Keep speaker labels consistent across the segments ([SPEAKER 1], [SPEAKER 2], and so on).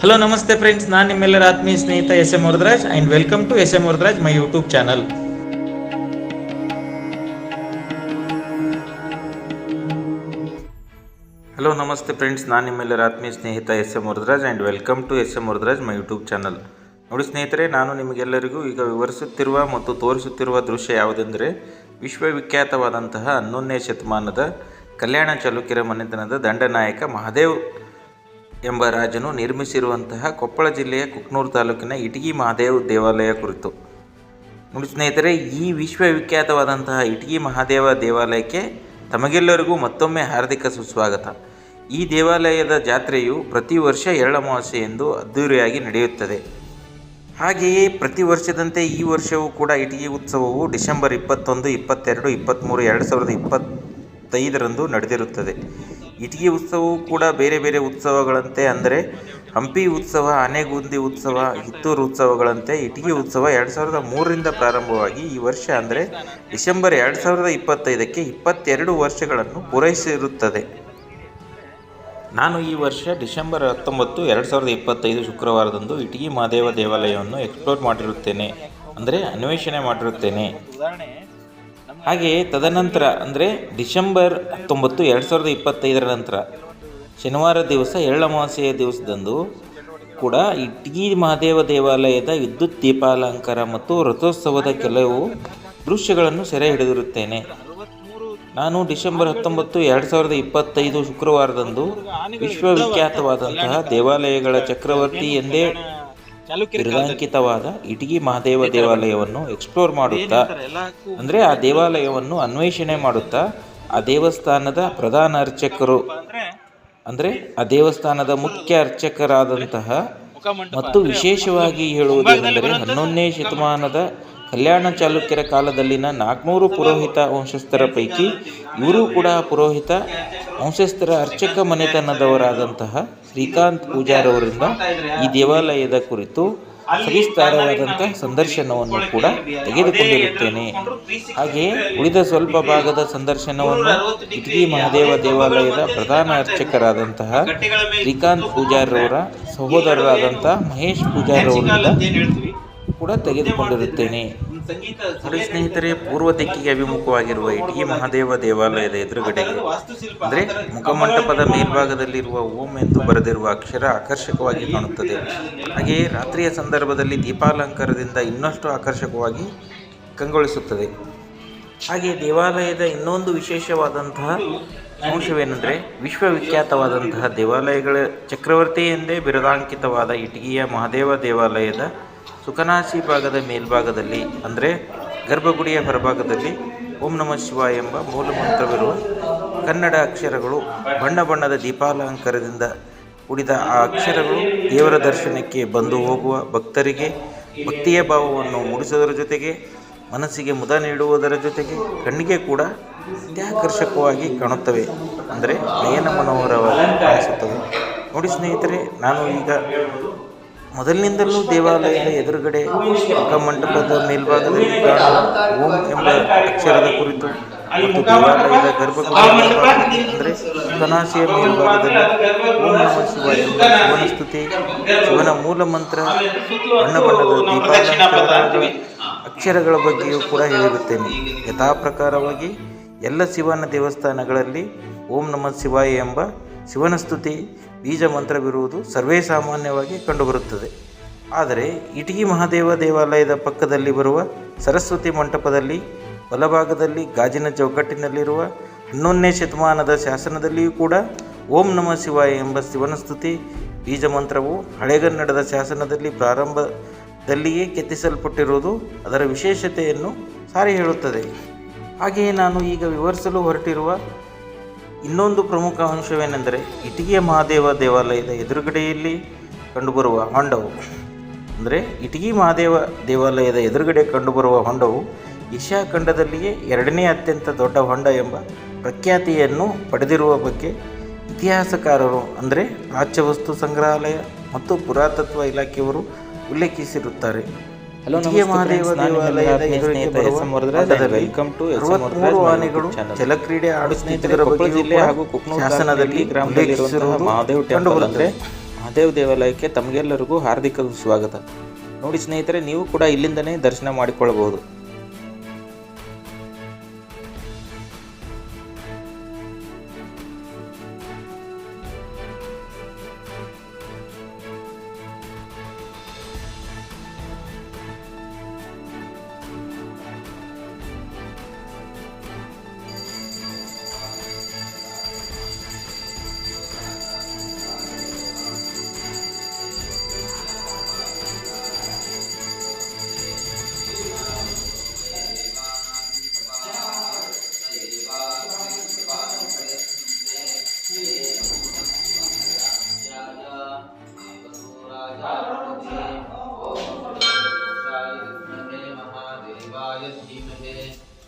[SPEAKER 1] Hello ನಮಸ್ತೆ friends, ನಾನು ನಿಮ್ಮೆಲ್ಲರ ಆತ್ಮೀಯ ಸ್ನೇಹಿತ S M Varadaraj and welcome to S M Varadaraj my YouTube channel. Hello ನಮಸ್ತೆ ಫ್ರೆಂಡ್ಸ್, ನಾನು ನಿಮ್ಮೆಲ್ಲರ ಆತ್ಮೀಯ ಸ್ನೇಹಿತ S M Varadaraj and welcome to S M Varadaraj my YouTube channel. ನೋಡಿ ಸ್ನೇಹಿತರೆ, ನಾನು ನಿಮಗೆಲ್ಲರಿಗೂ ಈಗ ವಿವರಿಸುತ್ತಿರುವ ಮತ್ತು ತೋರಿಸುತ್ತಿರುವ ದೃಶ್ಯ ಯಾವುದೆಂದರೆ ವಿಶ್ವವಿಖ್ಯಾತವಾದಂತಹ 11ನೇ ಶತಮಾನದ ಕಲ್ಯಾಣ ಚಾಲುಕ್ಯರ ಮನೆತನದ ದಂಡನಾಯಕ ಮಹಾದೇವ್ ಎಂಬ ರಾಜನು ನಿರ್ಮಿಸಿರುವಂತಹ ಕೊಪ್ಪಳ ಜಿಲ್ಲೆಯ ಕುಕ್ನೂರು ತಾಲೂಕಿನ ಇಟಗಿ ಮಹಾದೇವ್ ದೇವಾಲಯ ಕುರಿತು. ನೋಡಿ ಸ್ನೇಹಿತರೆ, ಈ ವಿಶ್ವವಿಖ್ಯಾತವಾದಂತಹ ಇಟಗಿ ಮಹಾದೇವ ದೇವಾಲಯಕ್ಕೆ ತಮಗೆಲ್ಲರಿಗೂ ಮತ್ತೊಮ್ಮೆ ಹಾರ್ದಿಕ ಸುಸ್ವಾಗತ. ಈ ದೇವಾಲಯದ ಜಾತ್ರೆಯು ಪ್ರತಿ ವರ್ಷ ಎಳ್ಳಮಾವಾಸ್ಯೆಯೆಂದು ಅದ್ದೂರಿಯಾಗಿ ನಡೆಯುತ್ತದೆ. ಹಾಗೆಯೇ ಪ್ರತಿ ವರ್ಷದಂತೆ ಈ ವರ್ಷವೂ ಕೂಡ ಇಟಗಿ ಉತ್ಸವವು ಡಿಸೆಂಬರ್ 21, 22, 23, 2025 ನಡೆದಿರುತ್ತದೆ. ಇಟಗಿ ಉತ್ಸವವು ಕೂಡ ಬೇರೆ ಬೇರೆ ಉತ್ಸವಗಳಂತೆ ಅಂದರೆ ಹಂಪಿ ಉತ್ಸವ, ಆನೆಗುಂದಿ ಉತ್ಸವ, ಕಿತ್ತೂರು ಉತ್ಸವಗಳಂತೆ ಇಟಗಿ ಉತ್ಸವ 2003ರಿಂದ ಪ್ರಾರಂಭವಾಗಿ ಈ ವರ್ಷ ಅಂದರೆ ಡಿಸೆಂಬರ್ 2025ಕ್ಕೆ 22 ವರ್ಷಗಳನ್ನು ಪೂರೈಸಿರುತ್ತದೆ. ನಾನು ಈ ವರ್ಷ ಡಿಸೆಂಬರ್ 19, 2025 ಶುಕ್ರವಾರದಂದು ಇಟಗಿ ಮಹಾದೇವ ದೇವಾಲಯವನ್ನು ಎಕ್ಸ್ಪ್ಲೋರ್ ಮಾಡಿರುತ್ತೇನೆ, ಅಂದರೆ ಅನ್ವೇಷಣೆ ಮಾಡಿರುತ್ತೇನೆ. ಹಾಗೆಯೇ ತದನಂತರ ಅಂದರೆ ಡಿಸೆಂಬರ್ 19, 2025 ನಂತರ ಶನಿವಾರ ದಿವಸ ಎಳ್ಳಮಾವಾಸ್ಯೆಯ ದಿವಸದಂದು ಕೂಡ ಇಟಗಿ ಮಹಾದೇವ ದೇವಾಲಯದ ವಿದ್ಯುತ್ ದೀಪಾಲಂಕಾರ ಮತ್ತು ರಥೋತ್ಸವದ ಕೆಲವು ದೃಶ್ಯಗಳನ್ನು ಸೆರೆ ಹಿಡಿದಿರುತ್ತೇನೆ. ನಾನು ಡಿಸೆಂಬರ್ 19, 2025 ಶುಕ್ರವಾರದಂದು ವಿಶ್ವವಿಖ್ಯಾತವಾದಂತಹ ದೇವಾಲಯಗಳ ಚಕ್ರವರ್ತಿ ಎಂದೇ ಬಿರುದಾಂಕಿತವಾದ ಇಟಗಿ ಮಹಾದೇವ ದೇವಾಲಯವನ್ನು ಎಕ್ಸ್ಪ್ಲೋರ್ ಮಾಡುತ್ತಾ ಅಂದರೆ ಆ ದೇವಾಲಯವನ್ನು ಅನ್ವೇಷಣೆ ಮಾಡುತ್ತಾ ಆ ದೇವಸ್ಥಾನದ ಪ್ರಧಾನ ಅರ್ಚಕರು ಅಂದರೆ ಆ ದೇವಸ್ಥಾನದ ಮುಖ್ಯ ಅರ್ಚಕರಾದಂತಹ ಮತ್ತು ವಿಶೇಷವಾಗಿ ಹೇಳುವುದೇನೆಂದರೆ 11ನೇ ಶತಮಾನದ ಕಲ್ಯಾಣ ಚಾಲುಕ್ಯರ ಕಾಲದಲ್ಲಿನ 400 ಪುರೋಹಿತ ವಂಶಸ್ಥರ ಪೈಕಿ ಇವರು ಕೂಡ ಪುರೋಹಿತ ವಂಶಸ್ಥರ ಅರ್ಚಕ ಮನೆತನದವರಾದಂತಹ ಶ್ರೀಕಾಂತ್ ಪೂಜಾರವರಿಂದ ಈ ದೇವಾಲಯದ ಕುರಿತು ಸವಿಸ್ತಾರವಾದಂತಹ ಸಂದರ್ಶನವನ್ನು ಕೂಡ ತೆಗೆದುಕೊಂಡಿರುತ್ತೇನೆ. ಹಾಗೆಯೇ ಉಳಿದ ಸ್ವಲ್ಪ ಭಾಗದ ಸಂದರ್ಶನವನ್ನು ಇಟಗಿ ಮಹಾದೇವ ದೇವಾಲಯದ ಪ್ರಧಾನ ಅರ್ಚಕರಾದಂತಹ ಶ್ರೀಕಾಂತ್ ಪೂಜಾರವರ ಸಹೋದರರಾದಂತಹ ಮಹೇಶ್ ಪೂಜಾರವರಿಂದ ಕೂಡ ತೆಗೆದುಕೊಂಡಿರುತ್ತೇನೆ. ನೋಡಿ ಸ್ನೇಹಿತರೆ, ಪೂರ್ವ ದಿಕ್ಕಿಗೆ ಅಭಿಮುಖವಾಗಿರುವ ಇಟಗಿ ಮಹಾದೇವ ದೇವಾಲಯದ ಎದುರುಗಡೆಗೆ ಅಂದರೆ ಮುಖಮಂಟಪದ ಮೇಲ್ಭಾಗದಲ್ಲಿರುವ ಓಂ ಎಂದು ಬರೆದಿರುವ ಅಕ್ಷರ ಆಕರ್ಷಕವಾಗಿ ಕಾಣುತ್ತದೆ. ಹಾಗೆಯೇ ರಾತ್ರಿಯ ಸಂದರ್ಭದಲ್ಲಿ ದೀಪಾಲಂಕಾರದಿಂದ ಇನ್ನಷ್ಟು ಆಕರ್ಷಕವಾಗಿ ಕಂಗೊಳಿಸುತ್ತದೆ. ಹಾಗೆಯೇ ದೇವಾಲಯದ ಇನ್ನೊಂದು ವಿಶೇಷವಾದಂತಹ ಅಂಶವೇನೆಂದರೆ ವಿಶ್ವವಿಖ್ಯಾತವಾದಂತಹ ದೇವಾಲಯಗಳ ಚಕ್ರವರ್ತಿ ಎಂದೇ ಬಿರುದಾಂಕಿತವಾದ ಇಟಗಿಯ ಮಹಾದೇವ ದೇವಾಲಯದ ಸುಖನಾಸಿ ಭಾಗದ ಮೇಲ್ಭಾಗದಲ್ಲಿ ಅಂದರೆ ಗರ್ಭಗುಡಿಯ ಹೊರಭಾಗದಲ್ಲಿ ಓಂ ನಮಃ ಶಿವಾಯ ಎಂಬ ಮೂಲಮಂತ್ರವಿರುವ ಕನ್ನಡ ಅಕ್ಷರಗಳು ಬಣ್ಣ ಬಣ್ಣದ ದೀಪಾಲಂಕಾರದಿಂದ ಕೂಡಿದ ಆ ಅಕ್ಷರಗಳು ದೇವರ ದರ್ಶನಕ್ಕೆ ಬಂದು ಹೋಗುವ ಭಕ್ತರಿಗೆ ಭಕ್ತಿಯ ಭಾವವನ್ನು ಮೂಡಿಸುವುದರ ಜೊತೆಗೆ ಮನಸ್ಸಿಗೆ ಮುದ ನೀಡುವುದರ ಜೊತೆಗೆ ಕಣ್ಣಿಗೆ ಕೂಡ ಅತ್ಯಾಕರ್ಷಕವಾಗಿ ಕಾಣುತ್ತವೆ, ಅಂದರೆ ನಯನ ಮನೋಹರವಾಗಿ ಕಾಣಿಸುತ್ತವೆ. ನೋಡಿ ಸ್ನೇಹಿತರೆ, ನಾನು ಈಗ ಮೊದಲಿನಿಂದಲೂ ದೇವಾಲಯದ ಎದುರುಗಡೆ ಮುಖಮಂಟಪದ ಮೇಲ್ಭಾಗದಲ್ಲಿ ಕಾಣುವ ಓಂ ಎಂಬ ಅಕ್ಷರದ ಕುರಿತು ಮತ್ತು ದೇವಾಲಯದ ಗರ್ಭಗುಡಿ ಅಂದರೆ ಕನಾಸಿಯ ಮೇಲ್ಭಾಗದಲ್ಲಿ ಓಂ ನಮಃ ಶಿವಾಯ ಎಂಬ ಶಿವನ ಸ್ತುತಿ, ಶಿವನ ಮೂಲ ಮಂತ್ರ, ಬಣ್ಣ ಬಣ್ಣದ ದೀಪಾಲಂಕಾರದ ಅಕ್ಷರಗಳ ಬಗ್ಗೆಯೂ ಕೂಡ ಹೇಳಿರುತ್ತೇನೆ. ಯಥಾ ಪ್ರಕಾರವಾಗಿ ಎಲ್ಲ ಶಿವನ ದೇವಸ್ಥಾನಗಳಲ್ಲಿ ಓಂ ನಮಃ ಶಿವಾಯ ಎಂಬ ಶಿವನ ಸ್ತುತಿ ಬೀಜ ಮಂತ್ರವಿರುವುದು ಸರ್ವೇ ಸಾಮಾನ್ಯವಾಗಿ ಕಂಡುಬರುತ್ತದೆ. ಆದರೆ ಇಟಗಿ ಮಹಾದೇವ ದೇವಾಲಯದ ಪಕ್ಕದಲ್ಲಿ ಬರುವ ಸರಸ್ವತಿ ಮಂಟಪದಲ್ಲಿ ಬಲಭಾಗದಲ್ಲಿ ಗಾಜಿನ ಚೌಕಟ್ಟಿನಲ್ಲಿರುವ 11ನೇ ಶತಮಾನದ ಶಾಸನದಲ್ಲಿಯೂ ಕೂಡ ಓಂ ನಮಃ ಶಿವಾಯ ಎಂಬ ಶಿವನ ಸ್ತುತಿ ಬೀಜ ಮಂತ್ರವು ಹಳೆಗನ್ನಡದ ಶಾಸನದಲ್ಲಿ ಪ್ರಾರಂಭದಲ್ಲಿಯೇ ಕೆತ್ತಿಸಲ್ಪಟ್ಟಿರುವುದು ಅದರ ವಿಶೇಷತೆಯನ್ನು ಸಾರಿ ಹೇಳುತ್ತದೆ. ಹಾಗೆಯೇ ನಾನು ಈಗ ವಿವರಿಸಲು ಹೊರಟಿರುವ ಇನ್ನೊಂದು ಪ್ರಮುಖ ಅಂಶವೇನೆಂದರೆ ಇಟಗಿಯ ಮಹಾದೇವ ದೇವಾಲಯದ ಎದುರುಗಡೆಯಲ್ಲಿ ಕಂಡುಬರುವ ಹೊಂಡವು ಅಂದರೆ ಇಟಗಿ ಮಹಾದೇವ ದೇವಾಲಯದ ಎದುರುಗಡೆ ಕಂಡುಬರುವ ಹೊಂಡವು ಏಷ್ಯಾ ಖಂಡದಲ್ಲಿಯೇ 2ನೇ ಅತ್ಯಂತ ದೊಡ್ಡ ಹೊಂಡ ಎಂಬ ಪ್ರಖ್ಯಾತಿಯನ್ನು ಪಡೆದಿರುವ ಬಗ್ಗೆ ಇತಿಹಾಸಕಾರರು ಅಂದರೆ ಪ್ರಾಚ್ಯವಸ್ತು ಸಂಗ್ರಹಾಲಯ ಮತ್ತು ಪುರಾತತ್ವ ಇಲಾಖೆಯವರು ಉಲ್ಲೇಖಿಸಿರುತ್ತಾರೆ. ಇಟಗಿ ಮಹಾದೇವ ದೇವಾಲಯದ ಎದುರಿಗೆ ಬರುವ ಹೊಂಡದಲ್ಲಿ 63 ಆನೆಗಳು ಜಲಕ್ರೀಡೆ ಆಡುತ್ತಿದ್ದರ ಬಗ್ಗೆ ಹಾಗೂ ಶಾಸನದಲ್ಲಿ ಉಲ್ಲೇಖಿಸಿರುವುದು ಕಂಡುಬರುತ್ತದೆ. ಮಹಾದೇವ ದೇವಾಲಯಕ್ಕೆ ತಮಗೆಲ್ಲರಿಗೂ ಹಾರ್ದಿಕ ಸ್ವಾಗತ. ನೋಡಿ ಸ್ನೇಹಿತರೆ, ನೀವು ಕೂಡ ಇಲ್ಲಿಂದನೇ ದರ್ಶನ ಮಾಡಿಕೊಳ್ಳಬಹುದು.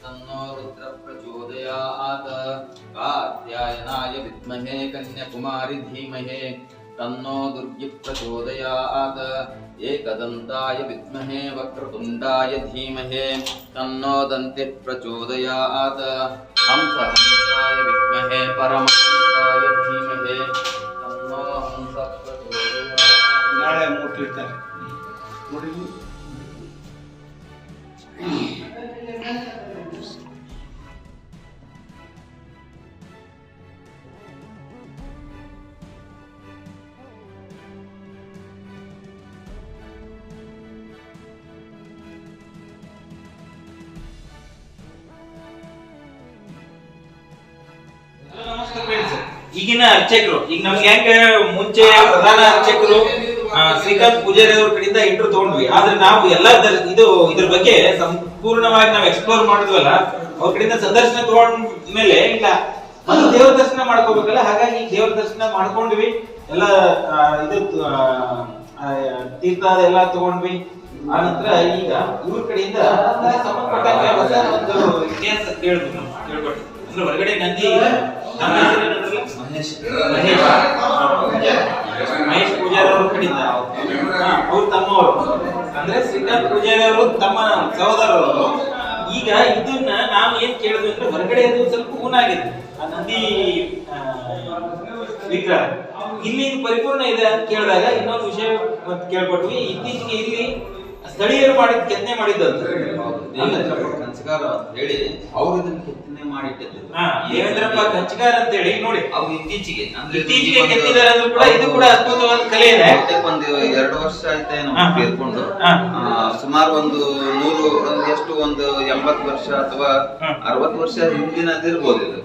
[SPEAKER 2] तन्नो रुद्र प्रचोदयात् कात्यायनाय विद्महे कन्याकुमारी धीमहि तन्नो दुर्गी प्रचोदयात् एकदन्ताय विद्महे वक्रतुण्डाय धीमहि तन्नो दन्ति प्रचोदयात् हंसहंसाय विद्महे परमहंसाय धीमहि तन्नो हंस प्रचोदयात्.
[SPEAKER 3] ನಾಳೆ ಮೂಟಿರ್ತಾರೆ ನೋಡಿ.
[SPEAKER 1] ನಮಸ್ತೆ ಫ್ರೆಂಡ್ಸ್, ಈಗಿನ ಅರ್ಚಕರು ಈಗ ನಮ್ಗೆ ಹೆಂಗ ಮುಂಚೆ ಪ್ರಧಾನ ಅರ್ಚಕರು ಶ್ರೀಕಾಂತ್ ಪೂಜಾರಿ ಅವ್ರ ಕಡೆಯಿಂದ ಇಂಟ್ರು ತಗೊಂಡ್ವಿ. ಆದ್ರೆ ನಾವು ಎಲ್ಲಾ ಇದ್ರ ಬಗ್ಗೆ ಸಂಪೂರ್ಣವಾಗಿ ನಾವು ಎಕ್ಸ್ಪ್ಲೋರ್ ಮಾಡಿದ್ವಲ್ಲ, ಅವ್ರ ಕಡೆಯಿಂದ ಸಂದರ್ಶನ ತಗೊಂಡ್ಮೇಲೆ ಇಲ್ಲ ಒಂದು ದೇವ್ರ ದರ್ಶನ ಮಾಡ್ಕೋಬೇಕಲ್ಲ, ಹಾಗಾಗಿ ದೇವ್ರ ದರ್ಶನ ಮಾಡ್ಕೊಂಡ್ವಿ. ಎಲ್ಲ ತೀರ್ಥ ಎಲ್ಲ ತಗೊಂಡ್ವಿ. ಆ ನಂತರ ಈಗ ಇವ್ರ ಕಡೆಯಿಂದ ಸಂಬಂಧಪಟ್ಟಂಗೆ ಹೊಸ ಒಂದು ಇತಿಹಾಸ ಕೇಳ್ಕೊಟ್ಟು ಅಂದ್ರೆ ಹೊರಗಡೆ ನಂದಿ ಮಹೇಶ್ ಪೂಜಾರಿ ಅವ್ರ ಕಡೆಯಿಂದ ಅವ್ರು ತಮ್ಮವರು ಅಂದ್ರೆ ಶ್ರೀಕಾಂತ್ ಪೂಜಾರಿ ಅವರು ತಮ್ಮ ಸಹೋದರರು. ಈಗ ಇದನ್ನ ನಾವು ಏನ್ ಕೇಳಿದ್ವಿ ಅಂದ್ರೆ ಹೊರಗಡೆ ಅದು ಸ್ವಲ್ಪ ಊನಾಗಿದೆ ಆ ನಂದಿ ವಿಗ್ರಹ, ಇಲ್ಲಿ ಇದು ಪರಿಪೂರ್ಣ ಇದೆ ಅಂತ ಕೇಳಿದಾಗ ಇನ್ನೊಂದು ವಿಷಯ ಕೇಳ್ಕೊಟ್ವಿ. ಇತ್ತೀಚೆಗೆ ಇಲ್ಲಿ ಸ್ಥಳೀಯರು ಮಾಡಿದ ಕೆತ್ತನೆ ಮಾಡಿದ್ದಂತ
[SPEAKER 2] ಕಂಚಗಾರ ಅಂತ ಹೇಳಿ ಅವ್ರು ಇದನ್ನ ಕೆತ್ತನೆ ಮಾಡಿಟ್ಟಿದ್ರು.
[SPEAKER 1] ದೇವೇಂದ್ರಪ್ಪ ಕಂಚಗಾರ ಅಂತ ಹೇಳಿ ನೋಡಿ,
[SPEAKER 2] ಅವ್ರು ಇತ್ತೀಚೆಗೆ
[SPEAKER 1] ಕೆತ್ತಿದ್ದಾರೆ ಅಂದ್ರೂ ಕೂಡ ಇದು ಕೂಡ ಅದ್ಭುತವಾದ ಕಲೆ ಇದೆ.
[SPEAKER 2] ಒಂದು 2 ವರ್ಷ ಆಯ್ತೇನೋ ತೀರ್ಕೊಂಡು, ಸುಮಾರು ಒಂದು 80 ವರ್ಷ ಅಥವಾ 60 ವರ್ಷ ಹಿಂದಿನದಿರ್ಬೋದು ಇದು.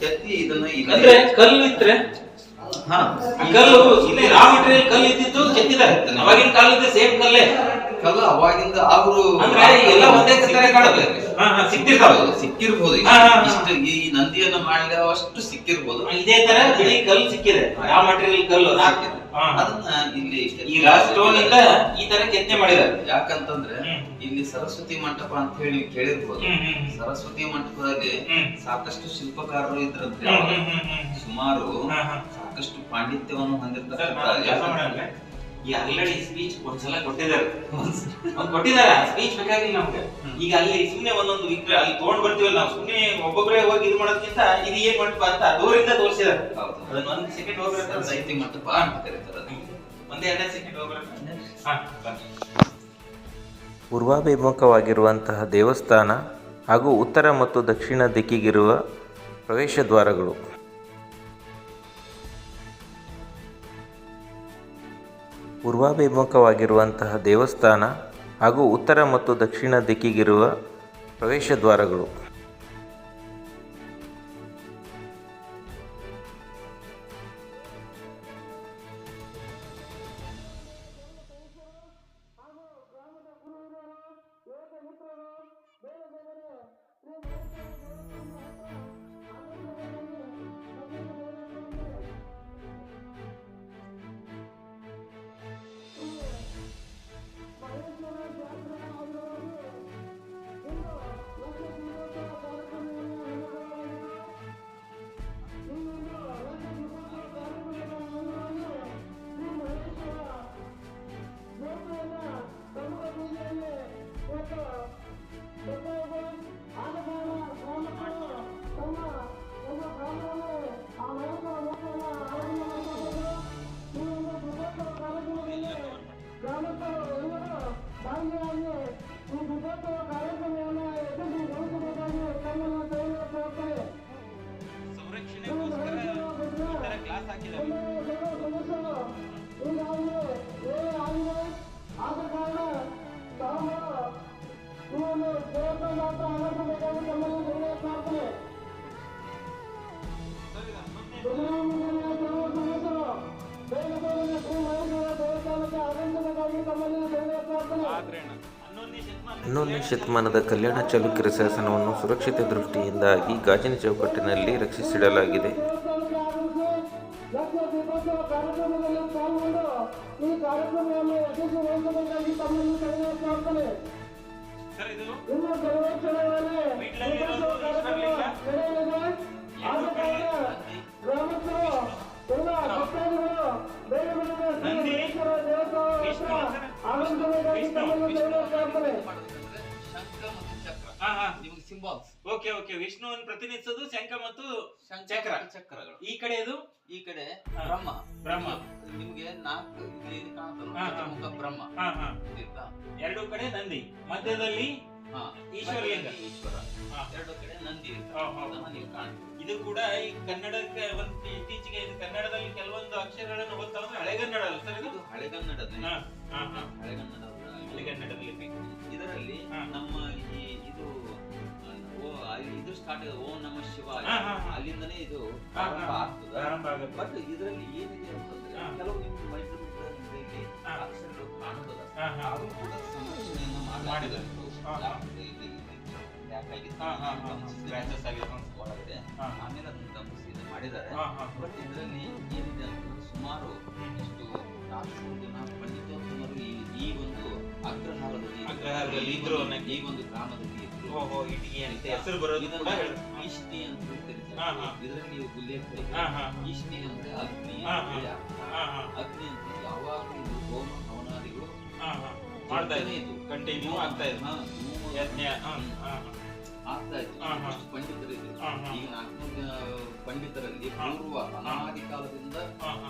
[SPEAKER 2] ಕೆತ್ತಿ ಇದನ್ನ
[SPEAKER 1] ಅಂದ್ರೆ ಕಲ್ಲು ಇದ್ರೆ ಕಲ್ಲು ಇಲ್ಲಿ ರಾ ಮೆಟೀರಿಯಲ್ ಕಲ್ಲು ಇದ್ದಿದ್ದು ಕೆತ್ತಿದ್ದಾರೆ. ಅವಾಗಿನ ಕಾಲದ ಸೇಮ್ ಕಲ್ಲೇ
[SPEAKER 2] ಕಲ್ಲು ಅವಾಗಿಂದ ಅವರು
[SPEAKER 1] ಅಂದ್ರೆ ಎಲ್ಲ ಒಂದೇ ತರ ಕಾಣುತ್ತೆ.
[SPEAKER 2] ಸಿಕ್ಕಿರ್ಬೋದು. ಇಷ್ಟು ಈ ನಂದಿಯನ್ನ ಮಾಡಿದ ಅಷ್ಟು ಸಿಕ್ಕಿರ್ಬೋದು.
[SPEAKER 1] ಇದೇ ತರ ಬಿಳಿ ಕಲ್ಲು ಸಿಕ್ಕಿದೆ, ರಾ ಮೆಟೀರಿಯಲ್ ಕಲ್ಲು
[SPEAKER 2] ಅದನ್ನ ಇಲ್ಲಿ
[SPEAKER 1] ಈ ಸ್ಟೋನ್ ಇಂದ ಈ ತರ ಕೆತ್ತನೆ ಮಾಡಿದ್ದಾರೆ.
[SPEAKER 2] ಯಾಕಂತಂದ್ರೆ ಇಲ್ಲಿ ಸರಸ್ವತಿ ಮಂಟಪ ಅಂತ ಹೇಳಿ ಕೇಳಿರ್ಬೋದು. ಸರಸ್ವತಿ ಮಂಟಪದಲ್ಲಿ ಸಾಕಷ್ಟು ಶಿಲ್ಪಕಾರರು ಇದ್ರಂತೆ. ಸುಮಾರು ಸಾಕಷ್ಟು ಪಾಂಡಿತ್ಯವನ್ನು ಹೊಂದಿರ್ತಕ್ಕಂಥ
[SPEAKER 1] ಈ ಆಲ್ರೆಡಿ ಸ್ಪೀಚ್ ಒಂದ್ಸಲ ಕೊಟ್ಟಿದ್ದಾರೆ ಸ್ಪೀಚ್ ಬೇಕಾಗಿಲ್ಲ ನಮ್ಗೆ. ಈಗ ಅಲ್ಲಿ ಸುಮ್ನೆ ಒಂದೊಂದು ವಿಗ್ರಹ ಅಲ್ಲಿ ತಗೊಂಡ್ ಬರ್ತೀವಲ್ಲ ನಾವು, ಸುಮ್ನೆ ಒಬ್ಬೊಬ್ಬರೇ ಹೋಗಿ ಇದು ಮಾಡೋದಕ್ಕಿಂತ ಇದು ಏನ್ ಮಂಟಪ ಅಂತ ದೂರಿಂದ ತೋರಿಸಿದಾರೆ. ಅದನ್ನ 1 ಸೆಕೆಂಡ್ ಹೋಗ್ಬೇಕು,
[SPEAKER 2] ಸಾಹಿತ್ಯ ಮಂಟಪ ಅಂತ ಕರೀತಾರೆ.
[SPEAKER 1] 1-2 ಸೆಕೆಂಡ್ ಹೋಗ್ಬೇಕು. ಪೂರ್ವಾಭಿಮುಖವಾಗಿರುವಂತಹ ದೇವಸ್ಥಾನ ಹಾಗೂ ಉತ್ತರ ಮತ್ತು ದಕ್ಷಿಣ ದಿಕ್ಕಿಗಿರುವ ಪ್ರವೇಶ ದ್ವಾರಗಳು. ಪೂರ್ವಾಭಿಮುಖವಾಗಿರುವಂತಹ ದೇವಸ್ಥಾನ ಹಾಗೂ ಉತ್ತರ ಮತ್ತು ದಕ್ಷಿಣ ದಿಕ್ಕಿಗಿರುವ ಪ್ರವೇಶ ದ್ವಾರಗಳು. ಹನ್ನೊಂದನೇ ಶತಮಾನದ ಕಲ್ಯಾಣ ಚಾಲುಕ್ಯರ ಶಾಸನವನ್ನು ಸುರಕ್ಷತೆ ದೃಷ್ಟಿಯಿಂದಾಗಿ ಗಾಜಿನ ಚೌಕಟ್ಟಿನಲ್ಲಿ ರಕ್ಷಿಸಿಡಲಾಗಿದೆ.
[SPEAKER 4] ಓಕೆ ಓಕೆ, ವಿಷ್ಣುವನ್ನು ಪ್ರತಿನಿಧಿಸೋದು ಶಂಖ ಮತ್ತು ಚಕ್ರಗಳು. ಈ ಕಡೆ ಬ್ರಹ್ಮ.
[SPEAKER 2] ನಿಮ್ಗೆ 4 ಇಲ್ಲಿ ಕಾಣ್ತಲ್ಲ, ಬ್ರಹ್ಮ.
[SPEAKER 4] ಎರಡು ಕಡೆ ನಂದಿ, ಮಧ್ಯದಲ್ಲಿ ಈಶ್ವರ.
[SPEAKER 2] ಎರಡು ಕಡೆ ನಂದಿ ನೀವು ಕಾಣ್ತೀವಿ.
[SPEAKER 4] ಇದು ಕೂಡ ಈ ಕನ್ನಡಕ್ಕೆ ಒಂದು ಇತ್ತೀಚೆಗೆ ಇದು ಕನ್ನಡದಲ್ಲಿ ಕೆಲವೊಂದು ಅಕ್ಷರಗಳನ್ನು ಓದ್ತಾ ಹೋದ್ರೆ ಹಳೆಗನ್ನಡ ಅಲ್ಲ ಸರ್? ಇದು
[SPEAKER 2] ಹಳೆಗನ್ನಡದಲ್ಲಿ ಇದರಲ್ಲಿ ನಮ್ಮ ಇದು ಸ್ಟಾರ್ಟ್ ಓಂ ನಮಃ ಶಿವಾಯ, ಅಲ್ಲಿಂದನೇ ಇದು ಪ್ರಾರಂಭ ಆಗ್ತದೆ. ಬಟ್ ಇದರಲ್ಲಿ ಏನಿದೆ ಅಂತಂದ್ರೆ ಕೆಲವು ನಿಮ್ಗೆ ಮೈಸೂರಲ್ಲಿ ಅಕ್ಷರಗಳು ಕಾಣುವುದಿಲ್ಲ, ಅವರು ಕೂಡ ಸಂರಕ್ಷಣೆಯನ್ನು ಮಾಡಿದ್ದಾರೆ. ಒಳಗಡೆ ಆಮೇಲೆ ಅದನ್ನ ಗಮನಿಸಿ ಮಾಡಿದ್ದಾರೆ. ಬಟ್ ಇದರಲ್ಲಿ ಏನಿದೆ ಅಂತಂದ್ರೆ ಸುಮಾರು ಎಷ್ಟು 400 ಜನ ಪಂಡಿತೋತ್ತಮರು ಈ ಒಂದು ಅಗ್ರಹಾರದಲ್ಲಿ ಈ ಒಂದು ಗ್ರಾಮದಲ್ಲಿ
[SPEAKER 4] ಹೆಸರು ಬರೋದು
[SPEAKER 2] ಈಷ್ಣಿ ಅಂತ ಕರೀತಾರೆ. ಇದರಲ್ಲಿ ಉಲ್ಲೇಖ ಈಷ್ಣಿ ಅಂದ್ರೆ ಅಗ್ನಿ. ಅಗ್ನಿ ಅಂತ ಯಾವಾಗಲೂ ಇದು ಹೋಮ ಹವನಾದಿಗಳು
[SPEAKER 4] ಮಾಡ್ತಾ ಇದ್ದು ಕಂಟಿನ್ಯೂ ಆಗ್ತಾ ಇತ್ತು, ಯಜ್ಞ
[SPEAKER 2] ಆಗ್ತಾ ಇತ್ತು. ಪಂಡಿತರಿದ್ರು. ಈಗ 400 ಪಂಡಿತರಲ್ಲಿ ಪೂರ್ವ ಅನಾದಿ ಕಾಲದಿಂದ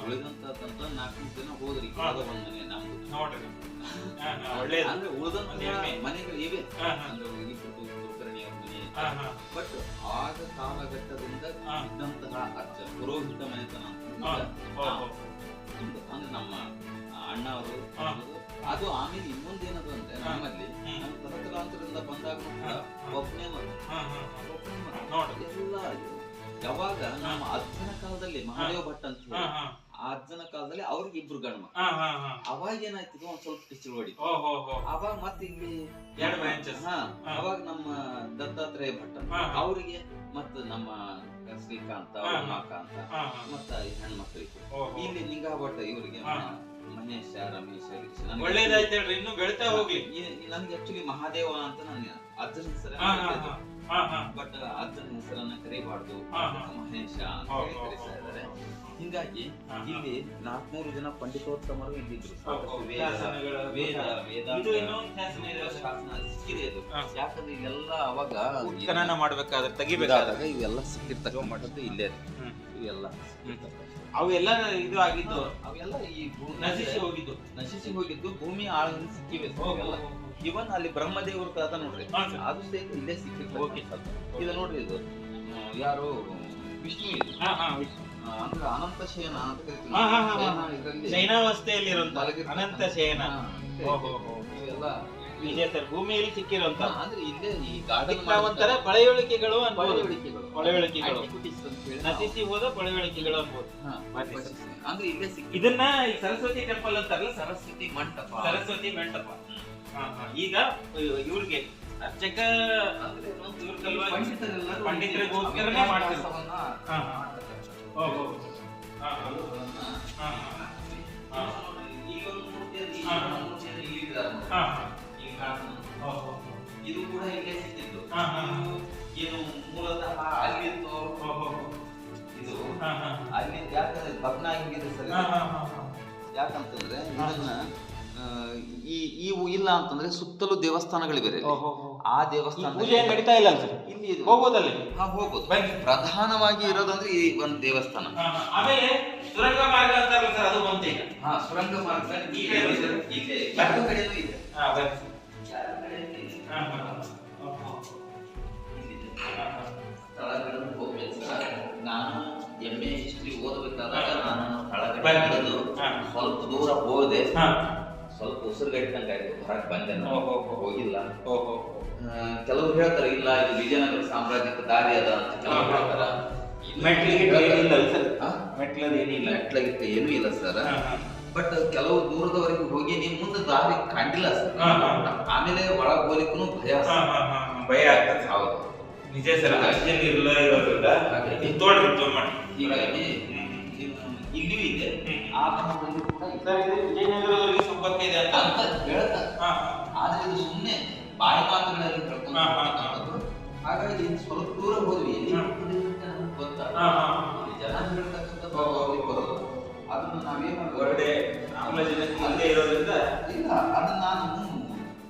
[SPEAKER 2] ಉಳಿದಂತ 400 ಜನ ಹೋದ್ರಿ. ವಂದನೆ ನಮ್ದು ಅಂದ್ರೆ ಉಳಿದಂತ ಮನೆಗಳು ಇವೆ, ಬಟ್ ಆಗ ಕಾಲಘಟ್ಟದಿಂದ ಇದ್ದಂತಹ ಅರ್ಚ ಪುರೋಹಿತ ಮನೆತನ ಅಂದ್ರೆ ನಮ್ಮ ಅಣ್ಣ ಅವರು. ಅದು ಆಮೇಲೆ ಇನ್ನೊಂದೇನದು ಅಂದ್ರೆ ನಮ್ಮಲ್ಲಿ ನಮ್ಮ ತಲತಲಾಂತರದಿಂದ ಬಂದಾಗ ಒಬ್ಬನೇ ಎಲ್ಲ ಯಾವಾಗ ನಮ್ಮ ಅಜ್ಜನ ಕಾಲದಲ್ಲಿ ಮಹಾದೇವ ಭಟ್ ಅಂತ ಹೇಳಿ ಆ ಅಜ್ಜನ ಕಾಲದಲ್ಲಿ ಅವ್ರಿಗೆ 2 ಗಂಡು ಮಕ್ಕಳು. ಅವಾಗ ಏನಾಯ್ತು ಒಂದ್ ಸ್ವಲ್ಪ ಪಿಕ್ಚರ್ ಹೊಡಿತು. ಅವಾಗ ಮತ್ತೆ ಇಲ್ಲಿ ಅವಾಗ ನಮ್ಮ ದತ್ತಾತ್ರೇಯ ಭಟ್ ಅವ್ರಿಗೆ ಮತ್ತ ನಮ್ಮ ಶ್ರೀಕಾಂತ ಉಮಾಕಾಂತ ಮತ್ತ ಹೆಣ್ಮಕ್ಳಿಗೆ ಇಲ್ಲಿ ನಿಂಗಾ ಭಟ್ ಇವರಿಗೆ ಮಹೇಶ ರಮೇಶ
[SPEAKER 4] ಒಳ್ಳೇದಾಯ್ತು ಹೇಳ್ರಿ, ಇನ್ನು ಬೆಳ್ತಾ ಹೋಗ್ಲಿ.
[SPEAKER 2] ನನ್ಗೆ ಆಕ್ಚುಲಿ ಮಹಾದೇವ ಅಂತ ನನ್ನ ಅಜ್ಜನ ಹೆಸರು, ಬಟ್ ಅಜ್ಜನ ಹೆಸರನ್ನ ಕರೀಬಾರ್ದು, ಮಹೇಶ ಅಂತ ಕರೀತಾ ಇದ್ದಾರೆ. ಹಿಂಗಾಗಿ ಇಲ್ಲಿ 400 ಜನ ಪಂಡಿತೋತ್ತಮರು ಇಲ್ಲಿದ್ರು. ಶಾಸನ ಸಿಕ್ಕಿದೆ ಇದು. ಯಾಕಂದ್ರೆ ಇವೆಲ್ಲ ಅವಾಗ
[SPEAKER 4] ಖನನ ಮಾಡ್ಬೇಕಾದ್ರೆ ತೆಗಿಬೇಕಾದಾಗ
[SPEAKER 2] ಇವೆಲ್ಲ ಸಿಕ್ಕಿರ್ತಕ್ಕಂಥದ್ದು ಇಲ್ಲೇ ಇವೆಲ್ಲ
[SPEAKER 4] ಅವೆಲ್ಲ ಇದು ಆಗಿದ್ದು,
[SPEAKER 2] ಅವೆಲ್ಲ ಈ
[SPEAKER 4] ನಶಿಸಿ ಹೋಗಿದ್ದು
[SPEAKER 2] ಭೂಮಿ ಆಳದಲ್ಲಿ ಸಿಕ್ಕಿವೆ. ಇವನ್ ಅಲ್ಲಿ ಬ್ರಹ್ಮದೇವ್ರ ಕಾದ ನೋಡ್ರಿ, ಅದು ಸಹಿತ ಇಲ್ಲೇ ಸಿಕ್ಕಿರ್ತದೆ. ಇದು ನೋಡ್ರಿ, ಇದು ಯಾರು ವಿಷ್ಣು ಇದು ಅಂದ್ರೆ ಅನಂತ ಶಯನ ಅಂತ ಕರಿತೀವಿ.
[SPEAKER 4] ಶಯನಾವಸ್ಥೆಯಲ್ಲಿ ಅನಂತ ಶಯನ
[SPEAKER 2] ಇವೆಲ್ಲ
[SPEAKER 4] ಇದೆ ಸರ್, ಭೂಮಿಯಲ್ಲಿ ಸಿಕ್ಕಿರುವಂತ.
[SPEAKER 2] ಅಂದ್ರೆ ಇಲ್ಲೇ ಈ ಗಾರ್ಡನ್
[SPEAKER 4] ಒಂಥರ ಪಳೆಯುಳಿಕೆಗಳು, ನಶಿಸಿ ಹೋದ ಪಳೆಯುಳಿಕೆಗಳು ಅನ್ಬೋದು.
[SPEAKER 2] ಅಂದ್ರೆ ಇಲ್ಲೇ ಸಿಕ್ಕಿ
[SPEAKER 4] ಇದನ್ನ ಸರಸ್ವತಿ ಟೆಂಪಲ್ ಅಂತಾರಲ್ಲ,
[SPEAKER 2] ಸರಸ್ವತಿ ಮಂಟಪ.
[SPEAKER 4] ಈಗ ಇವ್ರಿಗೆ ಅರ್ಚಕ ಪಂಡಿತರಿಗೋಸ್ಕರನೇ ಮಾಡ್ತಾರೆ.
[SPEAKER 2] ಇದು ಕೂಡ ಇಲ್ಲೇ ಸಿಕ್ಕಿತ್ತು. ಏನು ಮೂಲತಃ ಅಲ್ಲಿತ್ತು, ಇದು ಅಲ್ಲಿ ಯಾಕಂದ್ರೆ ಭಗ್ನ ಆಗಿಗಿದೆ ಸರ್. ಯಾಕಂತಂದ್ರೆ ಇದನ್ನ ಇವು ಇಲ್ಲ ಅಂತಂದ್ರೆ ಸುತ್ತಲೂ ದೇವಸ್ಥಾನಗಳಿವೆ. ಆ ದೇವಸ್ಥಾನ
[SPEAKER 4] ನಡೀತಾ ಇಲ್ಲ
[SPEAKER 2] ಇಲ್ಲಿ
[SPEAKER 4] ಹೋಗೋದಲ್ಲಿ
[SPEAKER 2] ಹೋಗ್ಬೋದು. ಪ್ರಧಾನವಾಗಿ ಇರೋದಂದ್ರೆ ಈ ಒಂದು ದೇವಸ್ಥಾನ.
[SPEAKER 4] ಆಮೇಲೆ ಸುರಂಗ ಮಾರ್ಗ ಅಂತಾರಲ್ಲ ಸರ್, ಅದು ಬಂತು ಈಗ.
[SPEAKER 2] ಸುರಂಗ ಮಾರ್ಗ ಇಲ್ಲೇ ಎರಡು ಕಡೆನೂ ಇದೆ. ಸ್ಥಳಗಳನ್ನು ಹೋಗ್ಬೇಕು ಸರ್. ನಾನು MA ಹಿಸ್ಟ್ರಿ ಓದಬೇಕಾದಾಗ ನಾನು ಹಿಡಿದು ಸ್ವಲ್ಪ ದೂರ ಹೋದೆ, ಸ್ವಲ್ಪ ಉಸಿರುಗಟ್ಟಿದಂಗೆ ಆಯ್ತು, ಹೊರಗೆ ಬಂದೆ ನಾನು, ಹೋಗಿಲ್ಲ. ಕೆಲವರು ಹೇಳ್ತಾರೆ ಇಲ್ಲ ಇದು ವಿಜಯನಗರ ಸಾಮ್ರಾಜ್ಯಕ್ಕೆ ದಾರಿ ಅದ ಅಂತ ಕೆಲವರು ಹೇಳ್ತಾರ. ಮೆಟ್ಲಗಿಟ್ಟ ಏನೂ ಇಲ್ಲ ಸರ್. ಬಟ್ ಕೆಲವು ದೂರದವರೆಗೂ ಹೋಗಿ ನೀವು ಮುಂದೆ ದಾರಿ ಕಂಡಿಲ್ಲ ಸರ್. ಆಮೇಲೆ ಒಳಗೆ ಹೋಗ್ಲಿಕ್ಕೂ ಭಯ ಆಗ್ತದೆ. ಹೌದು
[SPEAKER 4] ನಿಜ ಸರ್. ಆಕ್ಸಿಜನ್ ಇರೋದ್ರಿಂದ
[SPEAKER 2] ಹೀಗಾಗಿ ಇಲ್ಲಿಯೂ ಇದೆ, ಆ ಭಾಗದಲ್ಲಿ ಕೂಡ
[SPEAKER 4] ವಿಜಯನಗರದವರಿಗೆ ಸಂಪರ್ಕ ಇದೆ
[SPEAKER 2] ಅಂತ ಹೇಳ್ತಾರೆ. ಆದ್ರೆ ಇದು ಸುಮ್ಮನೆ ಬಾಯಿ ಮಾತುಗಳಲ್ಲಿ ಹೇಳ್ಕೊಂಡು, ಹಾಗಾಗಿ ಸ್ವಲ್ಪ ದೂರ ಹೋದ್ವಿ, ಗೊತ್ತಾಗ ಜನ ಹೇಳ್ತಕ್ಕಂಥ ಬರೋದು ಅದನ್ನು ನಾವೇನು
[SPEAKER 4] ಹೊರಗಡೆ ಆಮ್ಲಜನಕ ಇರೋದ್ರಿಂದ
[SPEAKER 2] ಇಲ್ಲ, ಅದನ್ನ ನಾನು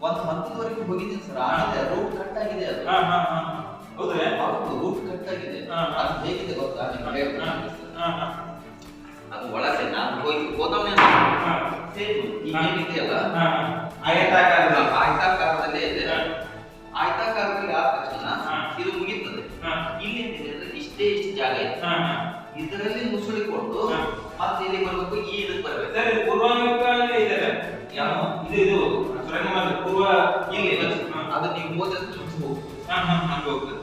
[SPEAKER 2] ಒಂದು ಹಂತದವರೆಗೂ ಹೋಗಿದ್ದೀನಿ ಸರ್. ಆಮೇಲೆ ರೂಟ್ ಕಟ್ ಆಗಿದೆ, ಅದು
[SPEAKER 4] ಹೌದ್ರೆ
[SPEAKER 2] ರೂಟ್ ಕಟ್ ಆಗಿದೆ. ಅದು ಹೇಗಿದೆ ಗೊತ್ತಾ ನಿಮ್ಗೆ? ಅದು ಒಳಗೆ ನಾನು ಹೋಗಿ ಹೋದವನೇ ಏನಿದೆಯಲ್ಲ ಆಯತಾಕಾರದಲ್ಲೇ ಇದೆ. ಆಯತಾಕಾರದಲ್ಲಿ ಆದ ತಕ್ಷಣ ಇದು ಮುಗಿತದೆ. ಇಲ್ಲಿ ಇಷ್ಟೇ ಇಷ್ಟು ಜಾಗ ಇದೆ, ಇದರಲ್ಲಿ ಮುಸುಳಿಕೊಂಡು ಮತ್ತೆ ಇಲ್ಲಿ ಬರ್ಬೇಕು, ಈ ಇದಕ್ಕೆ ಬರ್ಬೇಕು.
[SPEAKER 4] ಸರ್ ಪೂರ್ವಾಂಗ ಇದೆ ಯಾವ ಇದು ಸುರಂಗ ಮಾರ್ಗ ಪೂರ್ವ
[SPEAKER 2] ಇಲ್ಲಿ ಅದು ನೀವು ಹೋದ್ರೆ ಹಂಗೆ ಹೋಗ್ತದೆ,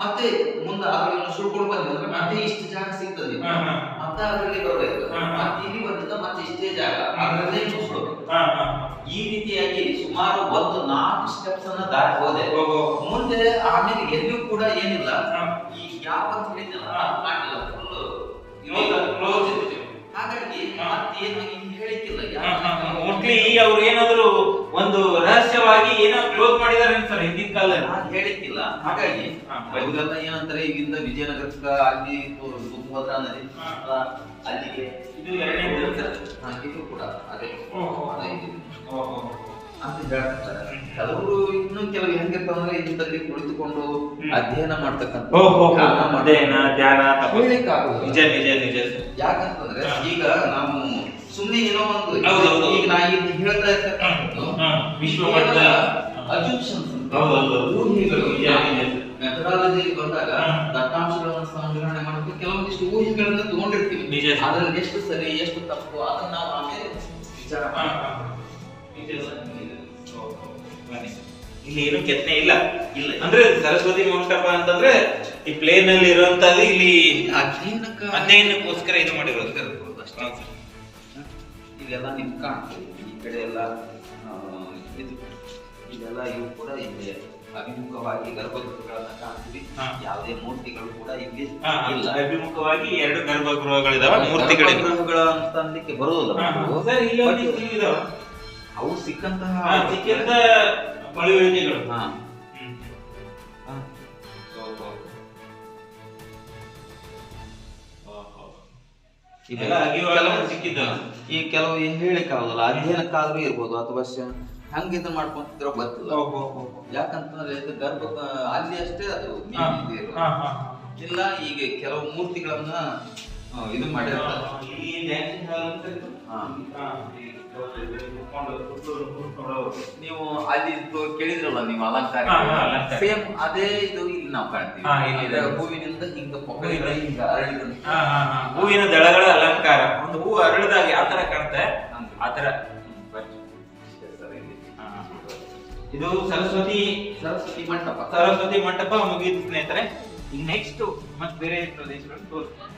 [SPEAKER 2] ಮತ್ತೆ ಮುಂದೆ ಅದರಲ್ಲಿ ಸುಳ್ಕೊಂಡು ಬಂದ್ರೆ ಮತ್ತೆ ಇಷ್ಟು ಜಾಗ ಸಿಗ್ತದೆ, ಮತ್ತೆ ಅದರಲ್ಲಿ ಬರ್ಬೇಕು, ಮತ್ತೆ ಇಲ್ಲಿ ಬಂದಿದ್ದ ಮತ್ತೆ ಇಷ್ಟೇ ಜಾಗ ಅದರಲ್ಲೇ ಮುಗಿಸ್ಬೇಕು. ಈ ರೀತಿಯಾಗಿ ಸುಮಾರು 4 ಸ್ಟೆಪ್ಸ್ ಅನ್ನ ದಾಟಿ ಹೋದೆ. ಮುಂದೆ ಆಮೇಲೆ ಎಲ್ಲಿಯೂ ಕೂಡ ಏನಿಲ್ಲ, ಈ ಗ್ಯಾಪ್ ಅಂತ ಹೇಳಿದ್ನಲ್ಲ ಮಾಡಿಲ್ಲ,
[SPEAKER 4] ಕ್ಲೋಸ್ ಇದೆ.
[SPEAKER 2] ಹಾಗಾಗಿ ಮತ್ತೇನು ಹೇಳಿಕ್ಕಿಲ್ಲ.
[SPEAKER 4] ಮೋಸ್ಟ್ಲಿ ಅವ್ರು ಏನಾದ್ರು ಒಂದು ರಹಸ್ಯವಾಗಿ ಏನೋ ಕ್ಲೋಸ್ ಮಾಡಿದಾರೆ ಸರ್ ಹಿಂದಿನ ಕಾಲದಲ್ಲಿ,
[SPEAKER 2] ನಾನು ಹೇಳಿಕ್ಕಿಲ್ಲ. ಹಾಗಾಗಿ ಅವರೆಲ್ಲ ಏನಂತಾರೆ, ಇಲ್ಲಿಂದ ವಿಜಯನಗರಕ್ಕ ಅಲ್ಲಿ ತುಂಗಭದ್ರಾ ನದಿ ಅಲ್ಲಿಗೆ
[SPEAKER 4] ಇದು ಎರಡನೇ
[SPEAKER 2] ಇದು ಕೂಡ ಅದೇ ಅಂತ ಹೇಳ್ತಾರೆ. ಕೆಲವರು ಇನ್ನೂ ಕೆಲವು ಹೆಂಗಿರ್ತಾವಂದ್ರೆ ಇದರಲ್ಲಿ ಕುಳಿತುಕೊಂಡು ಅಧ್ಯಯನ ಮಾಡ್ತಕ್ಕಂಥ
[SPEAKER 4] ನಿಜ ನಿಜ ನಿಜ.
[SPEAKER 2] ಯಾಕಂತಂದ್ರೆ ಈಗ ನಾವು ಸುಮ್ಮನೆ ಏನೋ ಒಂದು ಈಗ ನಾ ಇಲ್ಲಿ ಹೇಳ್ತಾ ಇರ್ತಕ್ಕಂಥದ್ದು
[SPEAKER 4] ವಿಶ್ವಮಟ್ಟದ
[SPEAKER 2] ಅಜಂಪ್ಷನ್ಸ್ ಊಹೆಗಳು. ಮೆಥಡಾಲಜಿ ಬಂದಾಗ ದತ್ತಾಂಶಗಳನ್ನು ಸಂಗ್ರಹಣೆ ಮಾಡೋಕೆ ಕೆಲವೊಂದಿಷ್ಟು ಊಹೆಗಳನ್ನ ತಗೊಂಡಿರ್ತೀವಿ. ಅದ್ರಲ್ಲಿ ಎಷ್ಟು ಸರಿ ಎಷ್ಟು ತಪ್ಪು ಅದನ್ನ ನಾವು ಆಮೇಲೆ ವಿಚಾರ
[SPEAKER 4] ಇಲ್ಲಿ ಏನು ಕೆತ್ತನೆ ಇಲ್ಲ. ಅಂದ್ರೆ ಸರಸ್ವತಿ ಮಂಟಪ ಅಂತಂದ್ರೆ ಈ ಪ್ಲೇನ್ ಅಲ್ಲಿ ಇರುವಂತದ್ದು ಇಲ್ಲಿ ಅಧ್ಯಯನಕ್ಕೋಸ್ಕರ ಇದು ಮಾಡಿರೋದು.
[SPEAKER 2] ಇದೆಲ್ಲ ನಿಮ್ಗೆ ಕಾಣ್ತೀವಿ, ಈ ಕಡೆ ಎಲ್ಲ ಇದು ಇದೆಲ್ಲ ಇವು ಕೂಡ ಇಲ್ಲಿ ಅಭಿಮುಖವಾಗಿ ಗರ್ಭಗೃಹಗಳನ್ನ ಕಾಣ್ತೀವಿ. ಯಾವುದೇ ಮೂರ್ತಿಗಳು ಕೂಡ ಇಲ್ಲಿ ಇಲ್ಲ.
[SPEAKER 4] ಅಭಿಮುಖವಾಗಿ 2 ಗರ್ಭಗೃಹಗಳಿದಾವೆ, ಮೂರ್ತಿಗಳಿವೆ.
[SPEAKER 2] ಗರ್ಭಗೃಹಗಳ ಅಂತ ಅನ್ಲಿಕ್ಕೆ ಬರೋದಿಲ್ಲ. ಅವು ಸಿಕ್ಕಂತಹ
[SPEAKER 4] ಪಳುವಳಿಕೆಗಳು.
[SPEAKER 2] ಈ ಕೆಲವು ಏನ್ ಹೇಳಿಕ್ಕಾಗಲ್ಲ, ಅಧ್ಯಯನಕ್ಕಾದ್ರೂ ಇರ್ಬೋದು ಅಥವಾ ಹಂಗ ಇದನ್ನ ಮಾಡ್ಕೊಂತಿರೋ ಗೊತ್ತಿಲ್ಲ. ಯಾಕಂತಂದ್ರೆ ಗರ್ಭ ಅಲ್ಲಿ ಅಷ್ಟೇ ಅದು ಇಲ್ಲ. ಈಗ ಕೆಲವು ಮೂರ್ತಿಗಳನ್ನ ಇದು ಮಾಡಿರ್ತಾರೆ. ನೀವು ಅಲ್ಲಿ ಕೇಳಿದ್ರಲ್ಲ ನೀವು ಅಲಂಕಾರ, ಸೇಮ್ ಅದೇ ಇದು ಇಲ್ಲಿ ನಾವು ಕಾಣ್ತೀವಿ. ಹೂವಿನಿಂದ ಹಿಂಗ ಹಿಂಗ
[SPEAKER 4] ಹೂವಿನ ದಳಗಳ ಅಲಂಕಾರ, ಒಂದು ಹೂ ಅರಳಿದಾಗ ಯಾವ ತರ ಕಾಣುತ್ತೆ ಆತರ. ಇದು ಸರಸ್ವತಿ ಮಂಟಪ ಮುಗಿಯಿತು ಸ್ನೇಹಿತರೆ. ಈಗ ನೆಕ್ಸ್ಟ್ ಮತ್ತೆ ಬೇರೆ ಪ್ರದೇಶಗಳು ತೋರಿಸ್ತಾರೆ.